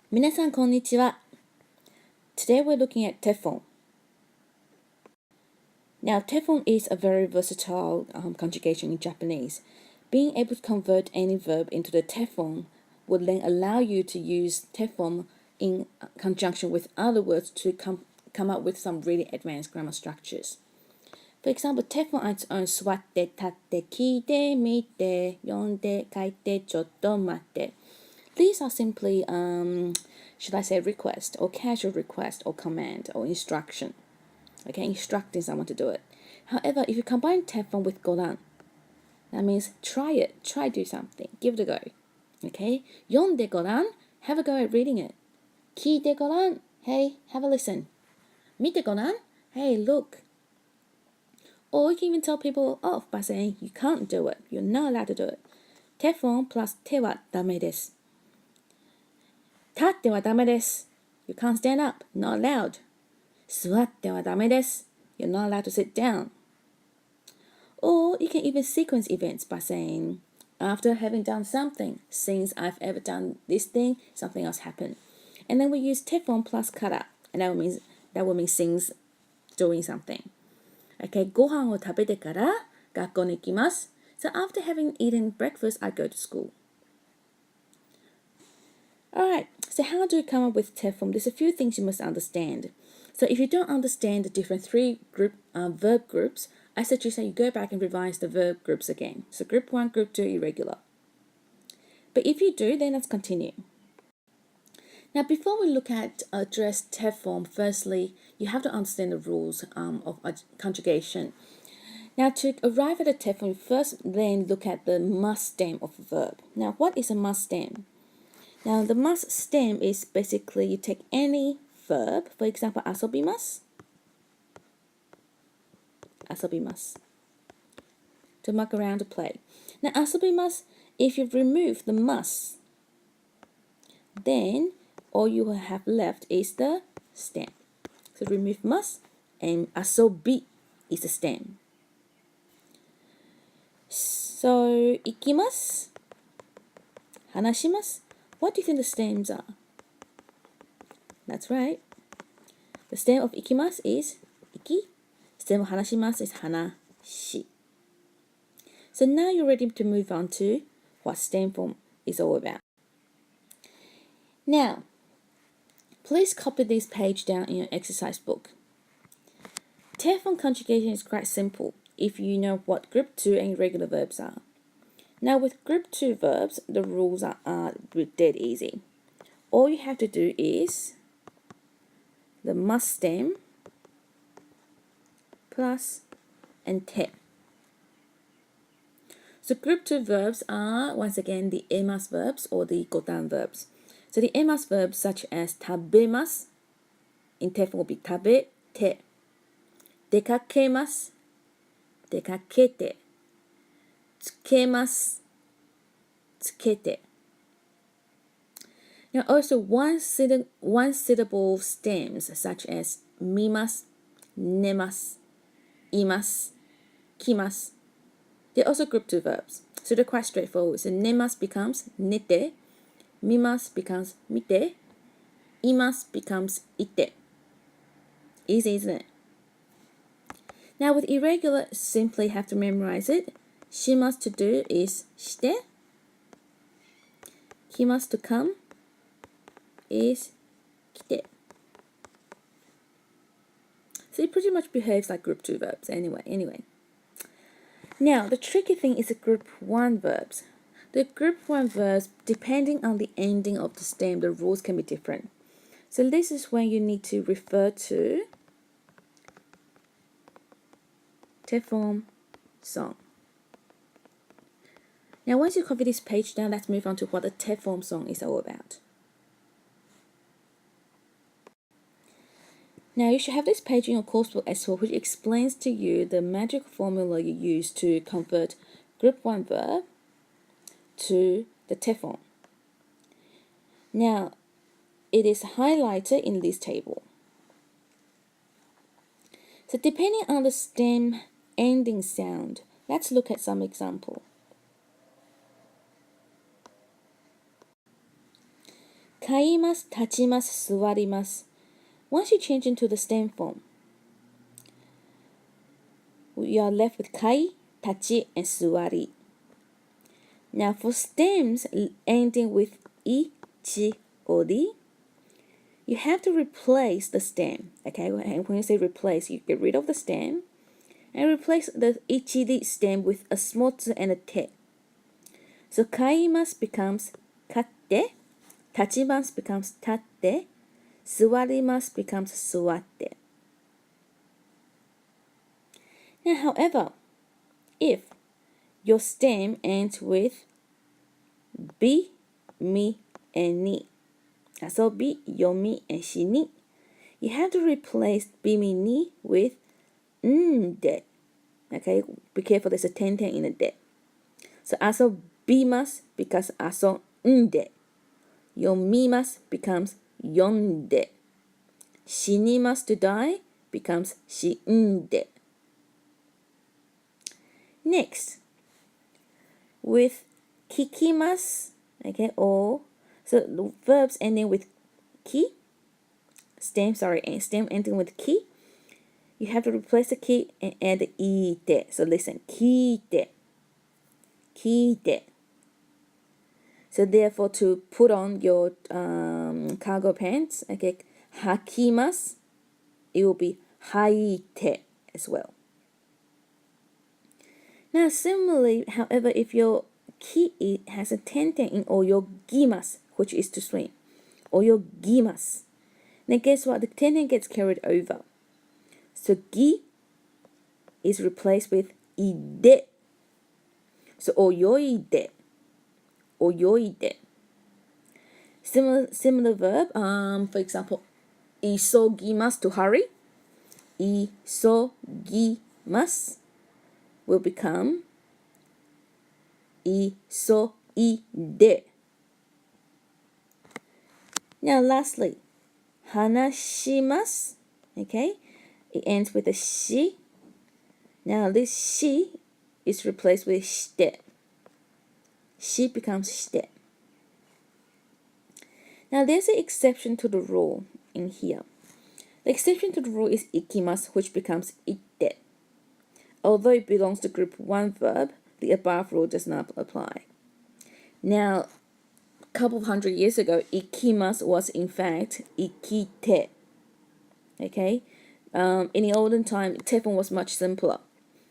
皆さんこんにちは. Today we're looking at Teflon. Now, Teflon is a very versatile conjugation in Japanese. Being able to convert any verb into the Teflon would then allow you to use Teflon in conjunction with other words to come up with some really advanced grammar structures. For example, Teflon on its own, 座って、立って、聞いて、見て、読んで、書いて、ちょっと待って. These are simply, should I say, request or casual request or command or instruction. Okay, instructing someone to do it. However, if you combine Teflon with Goran, that means try it, try do something, give it a go. Okay, 読んで Goran, have a go at reading it. 聞いて Goran, hey, have a listen. 見て Goran, hey, look. Or you can even tell people off by saying you can't do it, you're not allowed to do it. Teflon plus 手はダメです. 立ってはダメです. You can't stand up, not allowed. 座ってはダメです. You're not allowed to sit down. Or you can even sequence events by saying, after having done something, since I've ever done this thing, something else happened. And then we use Teflon plus kara, and that will mean since doing something. Okay, ご飯を食べてから学校に行きます. So after having eaten breakfast, I go to school. Alright, so how do you come up with Teflon? There's a few things you must understand. So if you don't understand the different three verb groups, I suggest that you go back and revise the verb groups again. So group 1, group 2, irregular. But if you do, then let's continue. Now, before we look at address Teflon, firstly, you have to understand the rules of conjugation. Now, to arrive at a Teflon, you first then look at the must stem of a verb. Now, what is a must stem? Now, the must stem is basically you take any verb, for example, asobimasu. Asobimasu. To muck around to play. Now, asobimasu, if you remove the must, then all you will have left is the stem. So remove must and asobi is the stem. So, ikimasu, hanashimasu. What do you think the stems are? That's right. The stem of ikimasu is iki. Stem of hanashimasu is hanashi. So now you're ready to move on to what stem form is all about. Now, please copy this page down in your exercise book. Teflon conjugation is quite simple if you know what group 2 and irregular verbs are. Now with group 2 verbs, the rules are dead easy. All you have to do is the must stem plus and te. So group 2 verbs are, once again, the emas verbs or the gotan verbs. So the emas verbs such as tabemasu, in Teflon will be tabete. Dekakemasu, dekakete. Tsukemasu, tsukete. Now also one-syllable stems such as mimasu, nemasu, imasu, kimasu. They're also group 2 verbs. So they're quite straightforward. So nemasu becomes nete, mimasu becomes mite, imasu becomes ite. Easy, isn't it? Now with irregular, simply have to memorize it. Shimasu to do is shite. Kimasu to come is kite. So it pretty much behaves like group 2 verbs anyway. Now, the tricky thing is the group 1 verbs. The group 1 verbs, depending on the ending of the stem, the rules can be different. So this is when you need to refer to Teflon song. Now, once you copy this page down, let's move on to what the Teflon song is all about. Now, you should have this page in your coursebook as well, which explains to you the magic formula you use to convert group 1 verb to the Teflon. Now, it is highlighted in this table. So depending on the stem ending sound, let's look at some example. kaimasu, tachimasu, suwarimasu. Once you change into the stem form, you are left with kai, tachi, and suwari. Now for stems ending with I, chi, or ri, you have to replace the stem. Okay, and when you say replace, you get rid of the stem and replace the ichiri stem with a small tsu and a te. So kaimasu becomes katte, tachimasu becomes tatte, suwarimasu becomes suwatte. Now, however, if your stem ends with bi, mi, and ni, so bi, yomi, and shini, you have to replace bi, mi, ni with nde. Okay, be careful, there's a ten in the de. So aso bimas becomes aso nde. Yomimas becomes yonde. Shinimas to die becomes shinde. Next, with kikimas, okay, or so the verbs ending with ki, stem ending with ki, you have to replace the ki and add the ite. So listen, kite, kite. So therefore, to put on your cargo pants, okay, hakimas, it will be haite as well. Now, similarly, however, if your ki has a tenten in or your gimas, which is to swim, or your gimas, then guess what? The tenten gets carried over. So gi is replaced with ide. So oyoide, oyoide. Similar verb. For example, isogimasu to hurry. Isogimasu will become isoide. Now, lastly, hanashimasu. Okay, it ends with a shi. Now, this shi is replaced with shite. Shi becomes shite. Now, there's an exception to the rule in here. The exception to the rule is ikimasu, which becomes ite. Although it belongs to group 1 verb, the above rule does not apply. Now, a couple of hundred years ago, ikimasu was in fact ikite. Okay? In the olden time, Teflon was much simpler.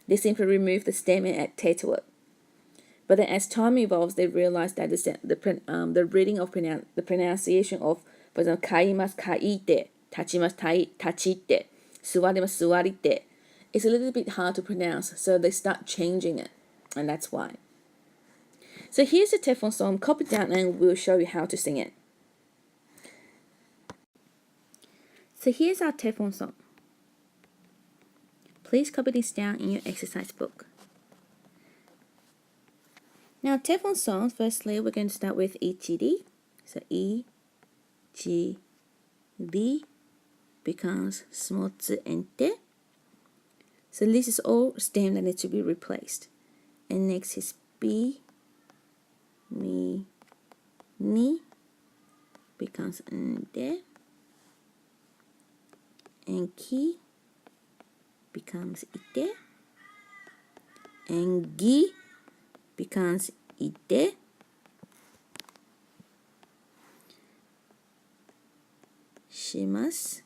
They simply removed the stem and add te to it. But then as time evolves, they realized that the reading of the pronunciation of, for example, kaimasu, kaite, tachimasu, tachite, suwarimasu, suwarite, it's a little bit hard to pronounce, so they start changing it, and that's why. So here's the Teflon song, copy it down and we'll show you how to sing it. So here's our Teflon song. Please copy this down in your exercise book. Now Teflon songs, firstly we're going to start with ichiri. So ichiri becomes small tsu and te. So this is all stem that needs to be replaced. And next is bi, mi, ni becomes nde. And ki becomes ite. And gi becomes ite. Shimasu,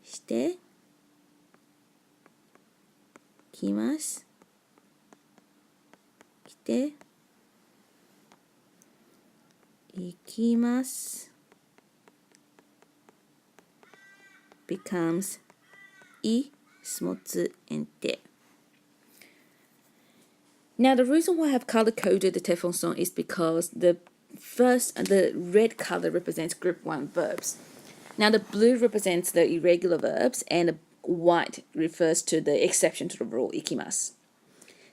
shite, kimasu, kite, ikimasu becomes I, small tsu, and te. Now the reason why I have color coded the Teflon song is because the red color represents group 1 verbs. Now the blue represents the irregular verbs and the white refers to the exception to the rule, ikimasu.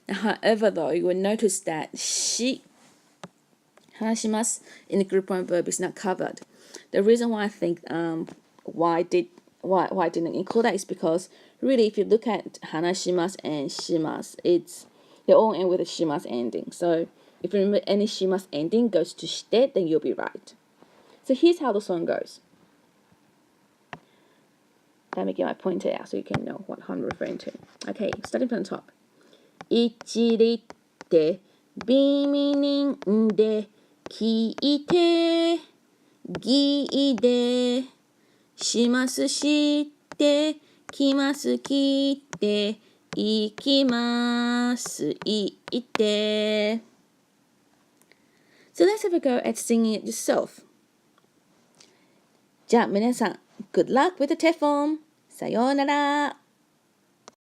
Now, however, though, you will notice that shi, hanashimasu, in the group 1 verb is not covered. The reason why I think why I didn't include that is because really, if you look at hanashimasu and shimasu, they all end with a shimasu ending. So if you remember any shimasu ending goes to shite, then you'll be right. So here's how the song goes. Let me get my pointer out so you can know what I'm referring to. Okay, starting from the top. 一理って耳にんで聞いてぎでしますしてきますきていきますいって。So let's have a go at singing it yourself. じゃあ皆さん Good luck with the TEFON! さようなら